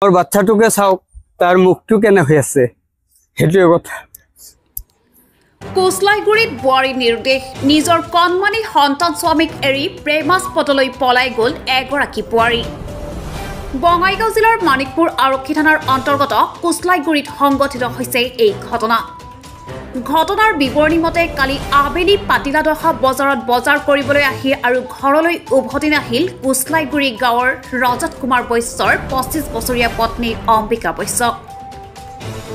और बाচ্चाटुके चाওক तार मुखटु केने হৈ আছে হেতুৱে কথা। কোচলাইগুৰিত বোৱাৰী নিৰ্দেশ নিজৰ কণমানি সন্তান স্বামীক এৰি প্ৰেমাস্পদলৈ পলাই গ'ল এগৰাকী বোৱাৰী। বঙাইগাঁও জিলাৰ মানিকপুৰ আৰক্ষী থানাৰ অন্তৰ্গত কোচলাইগুৰিত সংঘটিত হৈছে এই ঘটনা। ঘটনাৰ বিৱৰণী মতে কালি আবেলি পাতিলাদহা বজাৰত বজাৰ কৰিবলৈ আহি আৰু ঘৰলৈ উভতি নাহিল কোচলাইগুৰি গাঁৱৰ ৰজত কুমাৰ বৈশ্যৰ 25 বছৰীয়া পত্নী অম্বিকা বৈশ্য।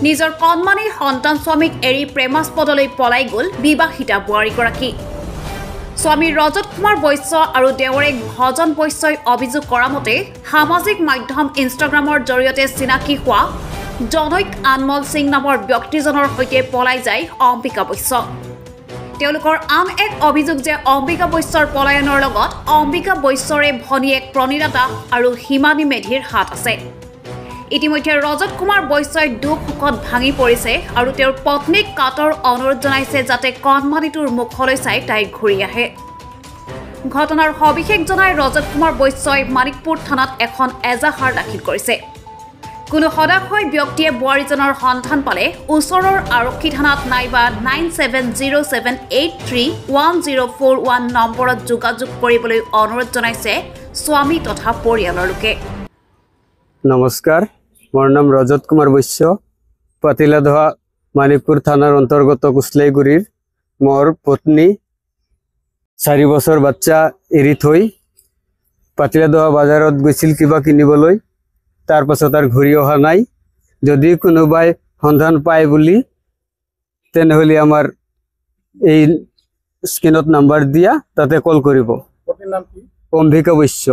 নিজৰ কণমানি সন্তান স্বামীক এৰি প্ৰেমাস্পদলৈ পলাই গ'ল বিবাহিতা বোৱাৰীগৰাকী। স্বামী ৰজত কুমাৰ বৈশ্য আৰু দেৱৰেক ভজন বৈশ্যই অভিযোগ কৰা মতে সামাজিক মাধ্যম ইনষ্টাগ্ৰামৰ জৰিয়তে চিনাকি হোৱা জনৈক আনমল সিং নামৰ ব্যক্তিজনৰ সৈতে পলাই যায় অম্বিকা বৈশ্য। তেওঁলোকৰ আন এক অভিযোগ যে অম্বিকা বৈশ্যৰ পলায়নৰ লগত অম্বিকা বৈশ্যৰে ভনীয়েক প্ৰণীতা দাস আৰু হিমানী মেধিৰ হাত আছে। ইতিমধ্যে ৰজত কুমাৰ বৈশ্যই দুখ শোকত ভাঙি পৰিছে আৰু তেওঁৰ পত্নীক কাটৰ অনুৰোধ জনাইছে যাতে কণমানিটোৰ মুখলৈ চাই তাই ঘূৰি আহে। ঘটনাৰ সবিশেষ জনাই ৰজত কুমাৰ বৈশ্যই মানিকপুৰ থানাত এখন এজাহাৰ দাখিল কৰিছে। কোনো সদাশয় ব্যক্তিয়ে বোৱাৰীজনৰ সন্ধান পালে ওচৰৰ আৰক্ষী থানাত নাইবা 9707831041 নম্বৰত যোগাযোগ কৰিবলৈ অনুৰোধ জনাইছে স্বামী তথা পৰিয়ালৰ লোকে। নমস্কাৰ, মোৰ নাম ৰজত কুমাৰ বৈশ্য, পাতিলাদহা মানিকপুৰ থানাৰ অন্তৰ্গত কোচলাইগুৰিৰ মোৰ পত্নী 4 বছৰ বাচ্চা এৰি থৈ পাতিলাদহা বজাৰত গৈছিল কিবা কিনিবলৈ। তাৰ পাছত আৰু ঘূৰি অহা নাই। যদি কোনোবাই সন্ধান পায় বুলি তেনেহ'লে আমাৰ এই স্ক্ৰীনত নাম্বাৰ দিয়া তাতে কল কৰিব। অম্বিকা বৈশ্য।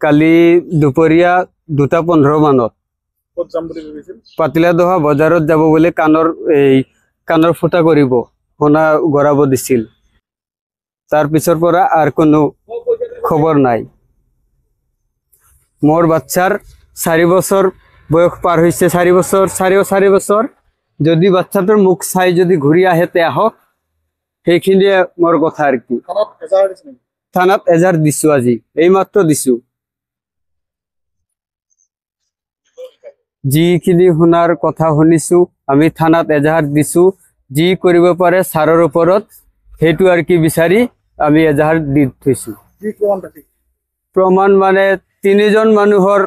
কালি দুপৰীয়া 2:15 মানত পাতিলাদহা বজাৰত যাব বুলি কাণৰ ফুটা কৰিব সোণা গৰাব দিছিল। তাৰ পিছৰ পৰা আৰু কোনো খবৰ নাই। মোৰ বাচ্চাৰ 4 বছৰ বয়স পাৰ হৈছে। 4 বছৰ 4.5 বছৰ যদি বাচ্চাটোৰ মুখ চাই যদি ঘূৰি আহে তে আহক, সেইখিনিয়ে মোৰ কথা আৰু কি। থানাত এজাহাৰ দিছো, আজি এইমাত্ৰ দিছো। যিখিনি শুনাৰ কথা শুনিছো আমি থানাত এজাহাৰ দিছো। যি কৰিব পাৰে ছাৰৰ ওপৰত সেইটো আৰু কি বিচাৰি আমি এজাহাৰ দি থৈছো। প্ৰমাণ মানে 3জন মানুহৰ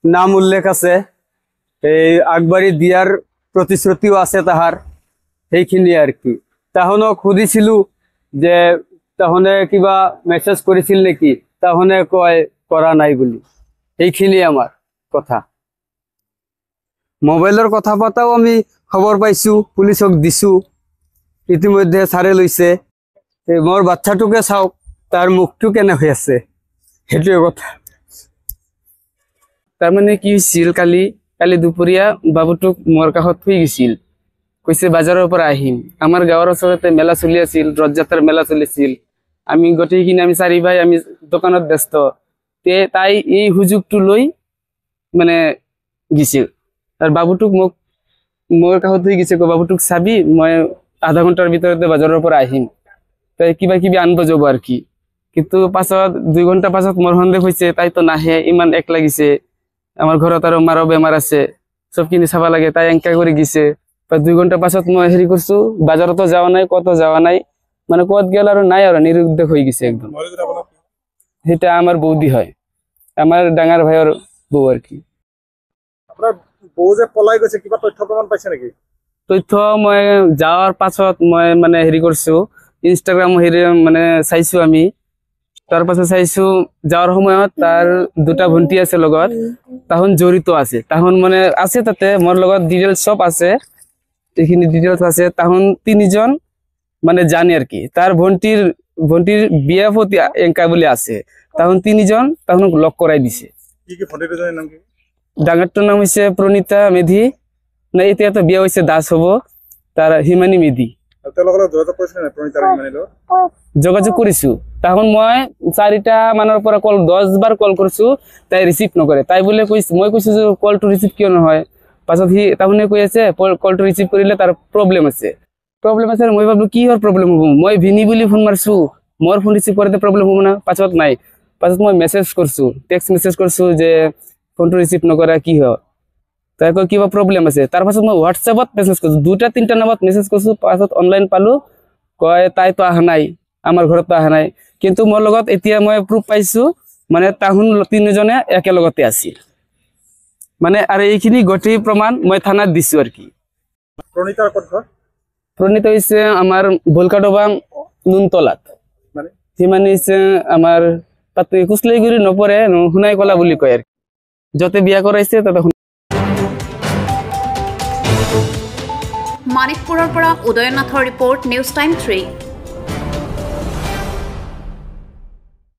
নাম উল্লেখ আছে, এই আগবাঢ়ি দিয়াৰ প্ৰতিশ্ৰুতিও আছে তাহাৰ। সেইখিনি আৰু কি। তাহনক সুধিছিলো যে তাহনে কিবা মেছেজ কৰিছিল নেকি, তাহনে কয় কৰা নাই বুলি। সেইখিনি আমাৰ কথা। মোবাইলৰ কথা পাতাও আমি খবৰ পাইছো, পুলিচক দিছো, ইতিমধ্যে ছাৰে লৈছে। মোৰ বাচ্চাটোকে চাওক তাৰ মুখটো কেনে হৈ আছে হেতুৱে কথা। তাৰমানে কি হৈছিল, কালি দুপৰীয়া বাবুটোক মোৰ কাষত থৈ গৈছিল, কৈছে বাজাৰৰ পৰা আহিম। আমাৰ গাঁৱৰ ওচৰতে মেলা চলি আছিল, ৰথযাত্ৰাৰ মেলা চলিছিল। আমি গোটেইখিনি আমি 4 ভাই আমি দোকানত ব্যস্ত। তাই এই সুযোগটো লৈ মানে গৈছিল। আৰু বাবুটোক মোৰ কাষত থৈ গৈছে, বাবুটোক চাবি মই আধা ঘণ্টাৰ ভিতৰতে বাজাৰৰ পৰা আহিম, তাই কিবা কিবি আনিব যাব আৰু কি। কিন্তু পাছত 2 ঘণ্টা পাছত মোৰ সন্দেহ হৈছে তাইতো নাহে, ইমান এক লাগিছে। আমাৰ ঘৰত আৰু মাৰো বেমাৰ আছে, চবখিনি চাব লাগে। তাই এংকা কৰি গৈছে। 2 ঘণ্টা পাছত মই হেৰি কৰিছো, বাজাৰতো যোৱা নাই, ক'তো যোৱা নাই, মানে ক'ত গেল আৰু নাই আৰু নিৰুদ্দেশ হৈ গৈছে একদম। সেইটা আমাৰ বৌদি হয়, আমাৰ ডাঙৰ ভাইৰ বৌ আৰু কি। তথ্য মই যাওয়াৰ পাছত মই মানে হেৰি কৰিছো, ইনষ্টাগ্ৰাম হেৰি মানে চাইছো আমি। তাৰ পাছত চাইছো যাওয়াৰ সময়ত তাৰ 2টা ভণ্টি আছে লগত, তাহন জড়িত আছে। তাহন মানে আছে তাতে মোৰ লগত ডিটেইলছ সব আছে, এইখিনি ডিটেইলছ আছে। তাহন 3জন মানে জানে আর কি। তার ভণ্টির বিয়া প্রতি এঙ্কা বলে আছে। তাহন 3জন তাহন লক করাই দিছে। ডাঙরটার নাম হয়েছে প্রণীতা মেধি, না এতিয়া তো বিয়া হয়েছে দাস হব, তার হিমানী মেধি। যোগাযোগ কৰিছো। তখন মই 4টা মানৰ পৰা 10 বাৰ কল কৰিছো, তাই ৰিসিভ নকৰে। তাই বোলে মই কৈছো যে কলটো ৰিসিভ কিয় নহয়। পাছত সি তাহনে কৈ আছে কলটো ৰিসিভ কৰিলে তাৰ প্ৰব্লেম আছে। মই ভাবলো কি হৰ প্ৰব্লেম হ'ব, মই ভিনি বুলি ফোন মারছো, মোর ফোন রিসিভ করতে প্রব্লেম হবো না। পাছত নাই, পাছত মই মেসেজ করছো, টেক্সট মেসেজ করছো যে ফোনটো ৰিচিভ নকৰা কি হয় তাই কয় কিবা প্ৰব্লেম আছে তাৰ পাছত মই হোৱাটছএপত মেছেজ কৰিছোঁ 2টা 3টা নাম্বাৰত মেছেজ কৰিছোঁ পাছত অনলাইন পালোঁ কয় তাইতো অহা নাই আমাৰ ঘৰত অহা নাই কিন্তু মোৰ লগত এতিয়া মই প্ৰুফ পাইছোঁ মানে তাহুন 3জনে একেলগতে আছিল মানে আৰু এইখিনি গোটেই প্ৰমাণ মই থানাত দিছোঁ আৰু কি প্ৰণীতাৰ ক'ত ঘৰ প্ৰণীত হৈছে আমাৰ ভোলকাডোবা নুনতলাত মানে সিমানে হৈছে আমাৰ তাতে কুচলাইগুৰি নপৰে সোণাই কলা বুলি কয় আৰু য'তে বিয়া কৰাইছে তাতে মানিকপুৰৰ পৰা উদয়নাথৰ ৰিপৰ্ট নিউজ টাইম 3